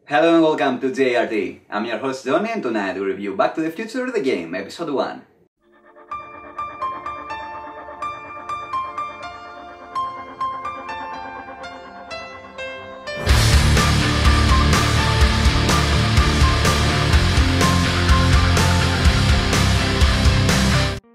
Hello and welcome to JRT. I'm your host Johnny and tonight we review Back to the Future the Game, Episode 1.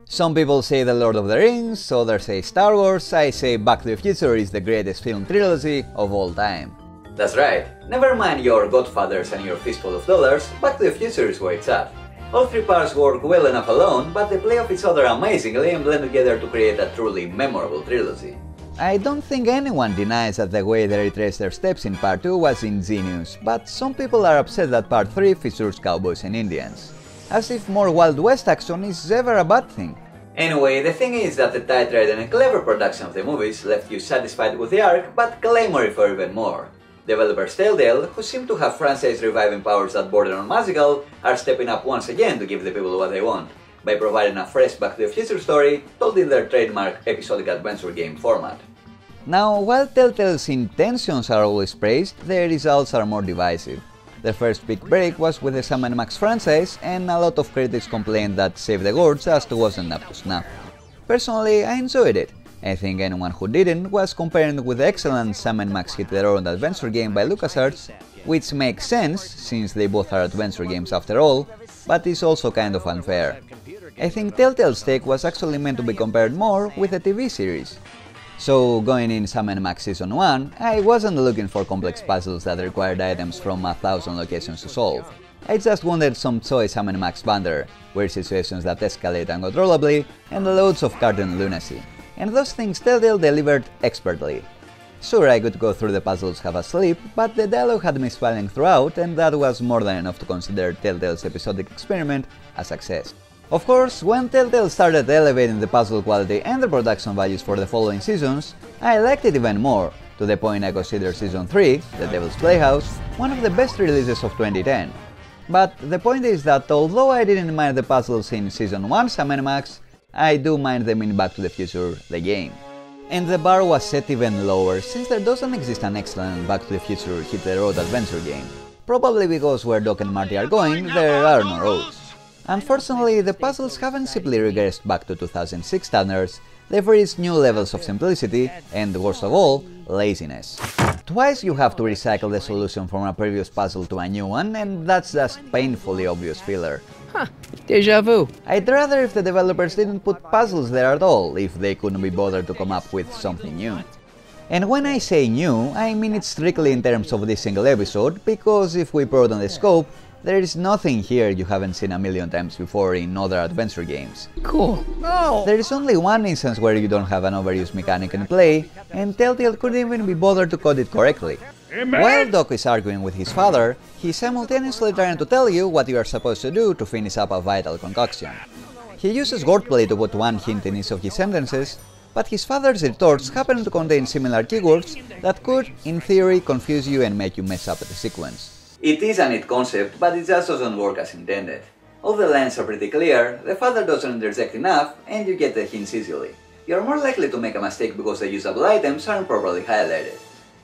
Some people say The Lord of the Rings, others say Star Wars, I say Back to the Future is the greatest film trilogy of all time. That's right, never mind your Godfathers and your fistful of dollars, Back to the Future is where it's at. All three parts work well enough alone, but they play off each other amazingly and blend together to create a truly memorable trilogy. I don't think anyone denies that the way they retraced their steps in Part 2 was ingenious, but some people are upset that Part 3 features cowboys and Indians. As if more Wild West action is ever a bad thing. Anyway, the thing is that the tight-rated and clever production of the movies left you satisfied with the arc, but clamoring for even more. Developers Telltale, who seem to have franchise-reviving powers that border on magical, are stepping up once again to give the people what they want, by providing a fresh Back to the Future story told in their trademark episodic adventure game format. Now, while Telltale's intentions are always praised, their results are more divisive. The first big break was with the Sam & Max franchise, and a lot of critics complained that Save the World just wasn't up to snuff. Personally, I enjoyed it. I think anyone who didn't was comparing it with the excellent Sam & Max Hit the Road adventure game by LucasArts, which makes sense since they both are adventure games after all, but is also kind of unfair. I think Telltale's take was actually meant to be compared more with a TV series. So, going in Sam & Max Season 1, I wasn't looking for complex puzzles that required items from 1,000 locations to solve. I just wanted some toy Sam & Max banter, weird situations that escalate uncontrollably, and loads of cartoon lunacy. And those things Telltale delivered expertly. Sure, I could go through the puzzles half asleep, but the dialogue had me smiling throughout, and that was more than enough to consider Telltale's episodic experiment a success. Of course, when Telltale started elevating the puzzle quality and the production values for the following seasons, I liked it even more, to the point I consider Season 3, The Devil's Playhouse, one of the best releases of 2010. But the point is that although I didn't mind the puzzles in Season 1 Sam & Max, I do mind them in Back to the Future, the game. And the bar was set even lower since there doesn't exist an excellent Back to the Future Hit the Road adventure game. Probably because where Doc and Marty are going, there are no roads. Unfortunately, the puzzles haven't simply regressed back to 2006 standards, they've reached new levels of simplicity and, worst of all, laziness. Twice you have to recycle the solution from a previous puzzle to a new one, and that's just painfully obvious filler. Huh, déjà vu. I'd rather if the developers didn't put puzzles there at all, if they couldn't be bothered to come up with something new. And when I say new, I mean it strictly in terms of this single episode, because if we broaden the scope, there is nothing here you haven't seen a million times before in other adventure games. Cool. No! There is only one instance where you don't have an overused mechanic in play, and Telltale couldn't even be bothered to code it correctly. While Doc is arguing with his father, he's simultaneously trying to tell you what you are supposed to do to finish up a vital concoction. He uses wordplay to put one hint in each of his sentences, but his father's retorts happen to contain similar keywords that could, in theory, confuse you and make you mess up the sequence. It is a neat concept, but it just doesn't work as intended. All the lines are pretty clear, the father doesn't interject enough, and you get the hints easily. You're more likely to make a mistake because the usable items aren't properly highlighted.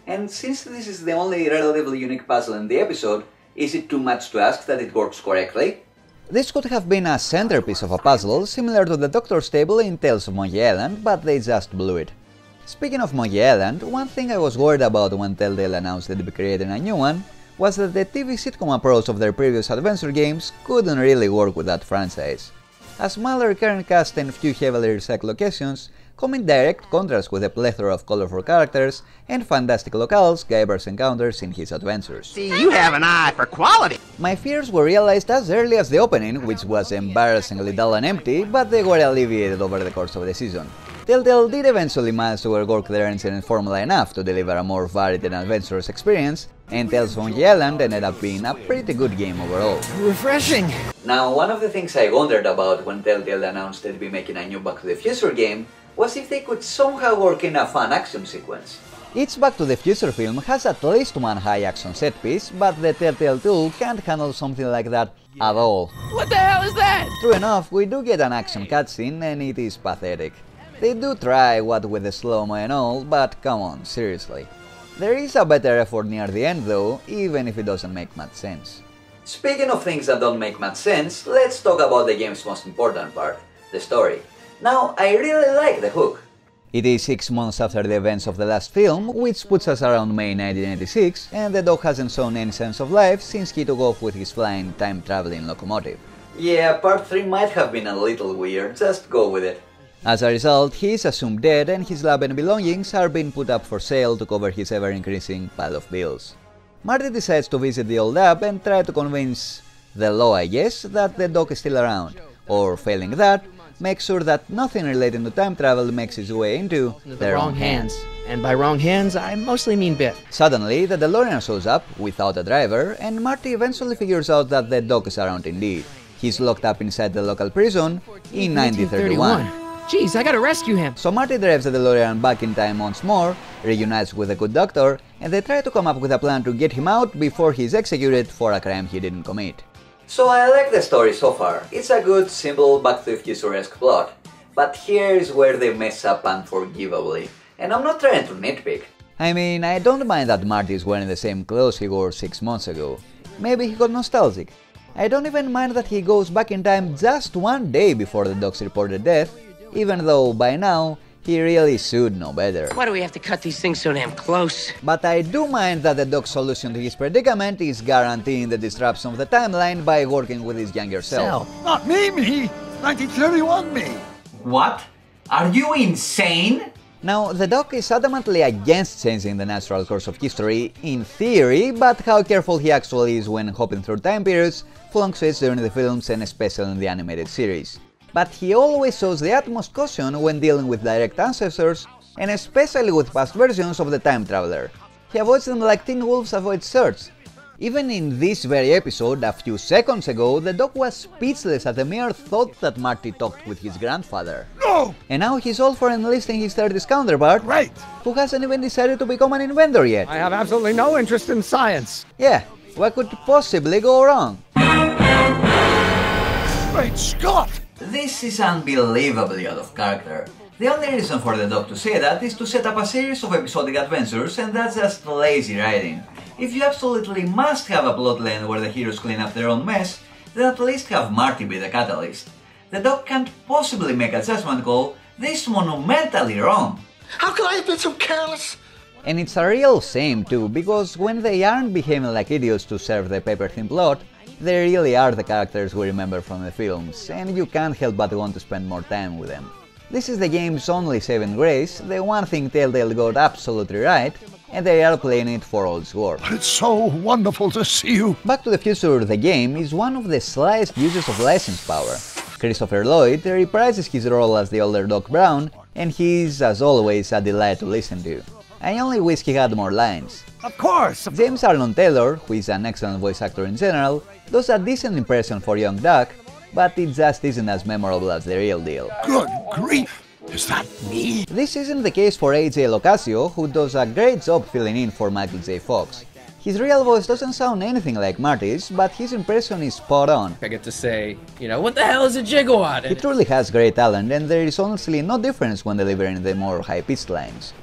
And since this is the only relatively unique puzzle in the episode, is it too much to ask that it works correctly? This could have been a centerpiece of a puzzle, similar to the Doctor's Table in Tales of Monkey Island, but they just blew it. Speaking of Monkey Island, one thing I was worried about when Telltale announced they'd be creating a new one was that the TV sitcom approach of their previous adventure games couldn't really work with that franchise. A smaller current cast and few heavily recycled locations come in direct contrast with a plethora of colorful characters and fantastic locales Guybrush encounters in his adventures. See, you have an eye for quality! My fears were realized as early as the opening, which was embarrassingly dull and empty, but they were alleviated over the course of the season. Telltale did eventually manage to work their engine formula enough to deliver a more varied and adventurous experience, and Tales of Monkey Island ended up being a pretty good game overall. Refreshing! Now, one of the things I wondered about when Telltale announced they'd be making a new Back to the Future game was if they could somehow work in a fun action sequence. Each Back to the Future film has at least one high action set piece, but the Telltale tool can't handle something like that at all. What the hell is that? True enough, we do get an action cutscene and it is pathetic. They do try what with the slow-mo and all, but come on, seriously. There is a better effort near the end though, even if it doesn't make much sense. Speaking of things that don't make much sense, let's talk about the game's most important part, the story. Now, I really like the hook. It is 6 months after the events of the last film, which puts us around May 1986, and the dog hasn't shown any sense of life since he took off with his flying time-traveling locomotive. Yeah, part 3 might have been a little weird, just go with it. As a result, he is assumed dead and his lab and belongings are being put up for sale to cover his ever-increasing pile of bills. Marty decides to visit the old lab and try to convince the law, I guess, that the dog is still around, or failing that, make sure that nothing relating to time travel makes its way into the wrong hands. And by wrong hands, I mostly mean Biff. Suddenly, the DeLorean shows up, without a driver, and Marty eventually figures out that the dog is around indeed. He's locked up inside the local prison in 1931. Jeez, I gotta rescue him. So Marty drives the DeLorean back in time once more, reunites with the good doctor, and they try to come up with a plan to get him out before he's executed for a crime he didn't commit. So I like the story so far. It's a good, simple, Back to the Future-esque plot. But here is where they mess up unforgivably. And I'm not trying to nitpick. I mean, I don't mind that Marty is wearing the same clothes he wore 6 months ago. Maybe he got nostalgic. I don't even mind that he goes back in time just 1 day before the dog's reported death, even though by now he really should know better. Why do we have to cut these things so damn close? But I do mind that the dog's solution to his predicament is guaranteeing the disruption of the timeline by working with his younger self. Not me! 1931 me! What? Are you insane? Now, the dog is adamantly against changing the natural course of history, in theory, but how careful he actually is when hopping through time periods fluctuates during the films and especially in the animated series. But he always shows the utmost caution when dealing with direct ancestors, and especially with past versions of the time traveler. He avoids them like Teen Wolves avoid shirts. Even in this very episode, a few seconds ago, the dog was speechless at the mere thought that Marty talked with his grandfather. No! And now he's all for enlisting his 30s counterpart, Right! who hasn't even decided to become an inventor yet. I have absolutely no interest in science. Yeah, what could possibly go wrong? Great Scott! This is unbelievably out of character. The only reason for the dog to say that is to set up a series of episodic adventures, and that's just lazy writing. If you absolutely must have a plotline where the heroes clean up their own mess, then at least have Marty be the catalyst. The dog can't possibly make a judgment call this monumentally wrong. How could I have been so careless? And it's a real shame too, because when they aren't behaving like idiots to serve the paper-thin plot, they really are the characters we remember from the films, and you can't help but want to spend more time with them. This is the game's only saving grace, the one thing Telltale got absolutely right, and they are playing it for all it's worth. But it's so wonderful to see you. Back to the Future, the game, is one of the slyest uses of license power. Christopher Lloyd reprises his role as the older Doc Brown, and he is, as always, a delight to listen to. I only wish he had more lines. Of course! James Arnold Taylor, who is an excellent voice actor in general, does a decent impression for young Doc, but it just isn't as memorable as the real deal. Good grief! Is that me? This isn't the case for AJ Locascio, who does a great job filling in for Michael J. Fox. His real voice doesn't sound anything like Marty's, but his impression is spot on. I get to say, what the hell is a gigawatt? He truly has great talent, and there is honestly no difference when delivering the more high-pitched lines.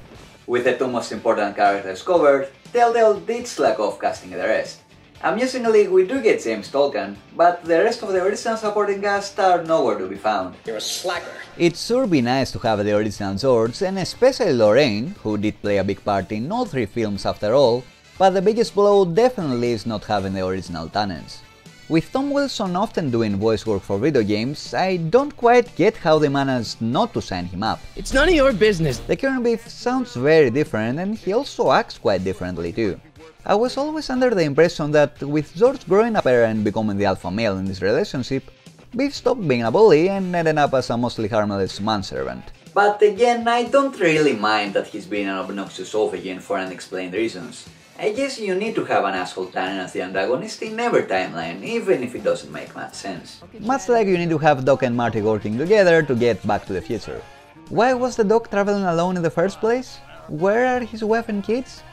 With the two most important characters covered, Telltale did slack off casting the rest. Amusingly, we do get James Tolkien, but the rest of the original supporting cast are nowhere to be found. You're a slacker. It'd sure be nice to have the original George, and especially Lorraine, who did play a big part in all 3 films after all, but the biggest blow definitely is not having the original Tannins. With Tom Wilson often doing voice work for video games, I don't quite get how they managed not to sign him up. It's none of your business. The current Biff sounds very different, and he also acts quite differently too. I was always under the impression that with George growing up and becoming the alpha male in this relationship, Biff stopped being a bully and ended up as a mostly harmless manservant. But again, I don't really mind that he's being an obnoxious oaf again for unexplained reasons. I guess you need to have an asshole Tannen as the antagonist in every timeline, even if it doesn't make much sense. Much like you need to have Doc and Marty working together to get Back to the Future. Why was the Doc traveling alone in the first place? Where are his wife and kids?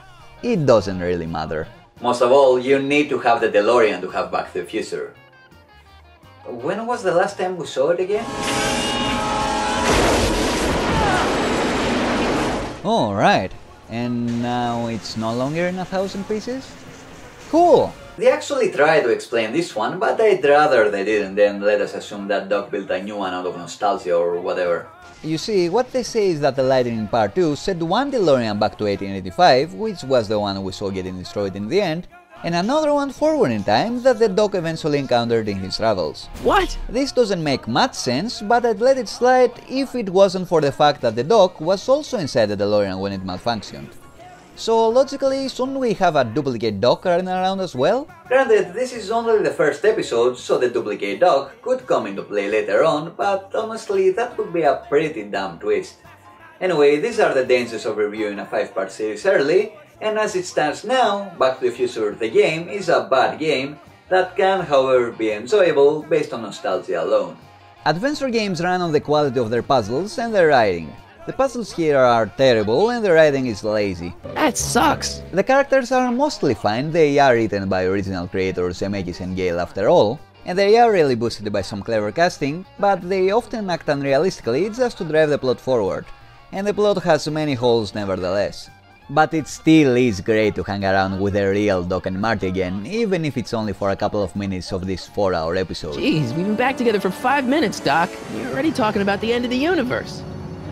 It doesn't really matter. Most of all, you need to have the DeLorean to have Back to the Future. When was the last time we saw it again? Alright. And now it's no longer in 1,000 pieces? Cool! They actually tried to explain this one, but I'd rather they didn't than let us assume that Doc built a new one out of nostalgia or whatever. You see, what they say is that the Lightning Part 2 sent one DeLorean back to 1885, which was the one we saw getting destroyed in the end, and another one forward in time that the Doc eventually encountered in his travels. What? This doesn't make much sense, but I'd let it slide if it wasn't for the fact that the Doc was also inside the DeLorean when it malfunctioned. So logically, shouldn't we have a duplicate Doc running around as well? Granted, this is only the first episode, so the duplicate Doc could come into play later on, but honestly that would be a pretty dumb twist. Anyway, these are the dangers of reviewing a 5-part series early, and as it stands now, Back to the Future the game is a bad game that can however be enjoyable based on nostalgia alone. Adventure games run on the quality of their puzzles and their writing. The puzzles here are terrible and the writing is lazy. That sucks. The characters are mostly fine, they are written by original creators Zemeckis and Gale after all, and they are really boosted by some clever casting, but they often act unrealistically just to drive the plot forward, and the plot has many holes nevertheless. But it still is great to hang around with the real Doc and Marty again, even if it's only for a couple of minutes of this 4-hour episode. Jeez, we've been back together for 5 minutes, Doc. You're already talking about the end of the universe.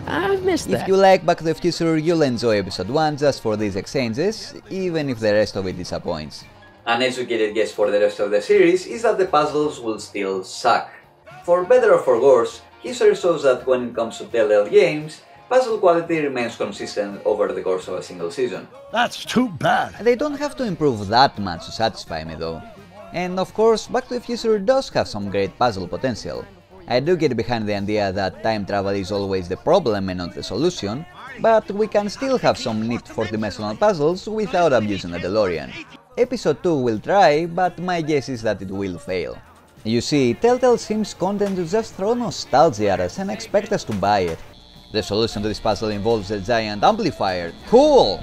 I've missed that. If you like Back to the Future, you'll enjoy episode 1 just for these exchanges, even if the rest of it disappoints. An educated guess for the rest of the series is that the puzzles will still suck. For better or for worse, history shows that when it comes to Telltale Games, puzzle quality remains consistent over the course of a single season. That's too bad. They don't have to improve that much to satisfy me though. And of course, Back to the Future does have some great puzzle potential. I do get behind the idea that time travel is always the problem and not the solution, but we can still have some neat 4-dimensional puzzles without abusing the DeLorean. Episode 2 will try, but my guess is that it will fail. You see, Telltale seems content to just throw nostalgia at us and expect us to buy it. The solution to this puzzle involves a giant amplifier. Cool!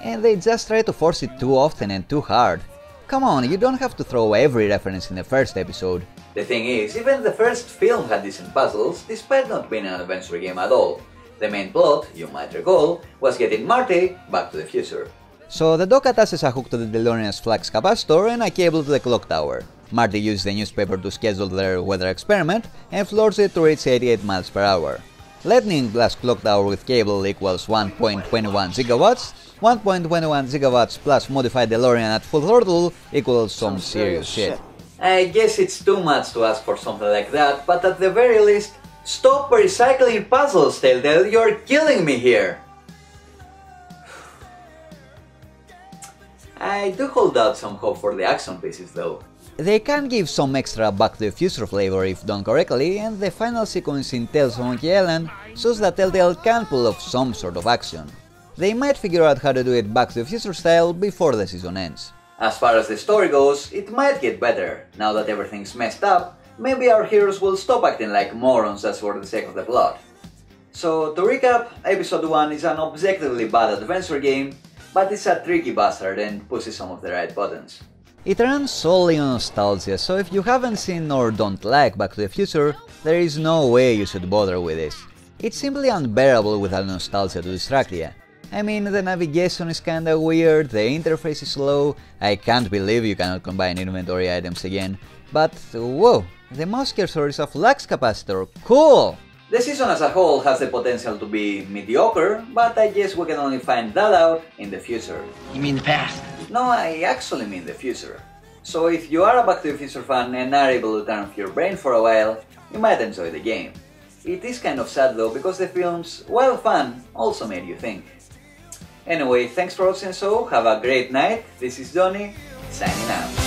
And they just try to force it too often and too hard. Come on, you don't have to throw every reference in the first episode. The thing is, even the first film had decent puzzles, despite not being an adventure game at all. The main plot, you might recall, was getting Marty back to the future. So the Doc attaches a hook to the DeLorean's flux capacitor and a cable to the clock tower. Marty uses the newspaper to schedule their weather experiment and floors it to reach 88 miles per hour. Lightning blast clock tower with cable equals 1.21 gigawatts. 1.21 gigawatts plus modified DeLorean at full throttle equals some serious shit. I guess it's too much to ask for something like that, but at the very least, stop recycling puzzles, Telltale, you're killing me here! I do hold out some hope for the action pieces though. They can give some extra Back to the Future flavor if done correctly, and the final sequence in Tales from Monkey Island shows that Telltale can pull off some sort of action. They might figure out how to do it Back to the Future style before the season ends. As far as the story goes, it might get better. Now that everything's messed up, maybe our heroes will stop acting like morons just for the sake of the plot. So to recap, episode 1 is an objectively bad adventure game, but it's a tricky bastard and pushes some of the right buttons. It runs solely on nostalgia, so if you haven't seen or don't like Back to the Future, there is no way you should bother with this. It's simply unbearable without nostalgia to distract you. I mean, the navigation is kinda weird, the interface is slow, I can't believe you cannot combine inventory items again, but whoa, the mouse cursor is a flux capacitor, cool! The season as a whole has the potential to be mediocre, but I guess we can only find that out in the future. You mean the past? No, I actually mean the future. So if you are a Back to the Future fan and are able to turn off your brain for a while, you might enjoy the game. It is kind of sad though, because the films, while fun, also made you think. Anyway, thanks for watching the show, have a great night, this is Johnny, signing out.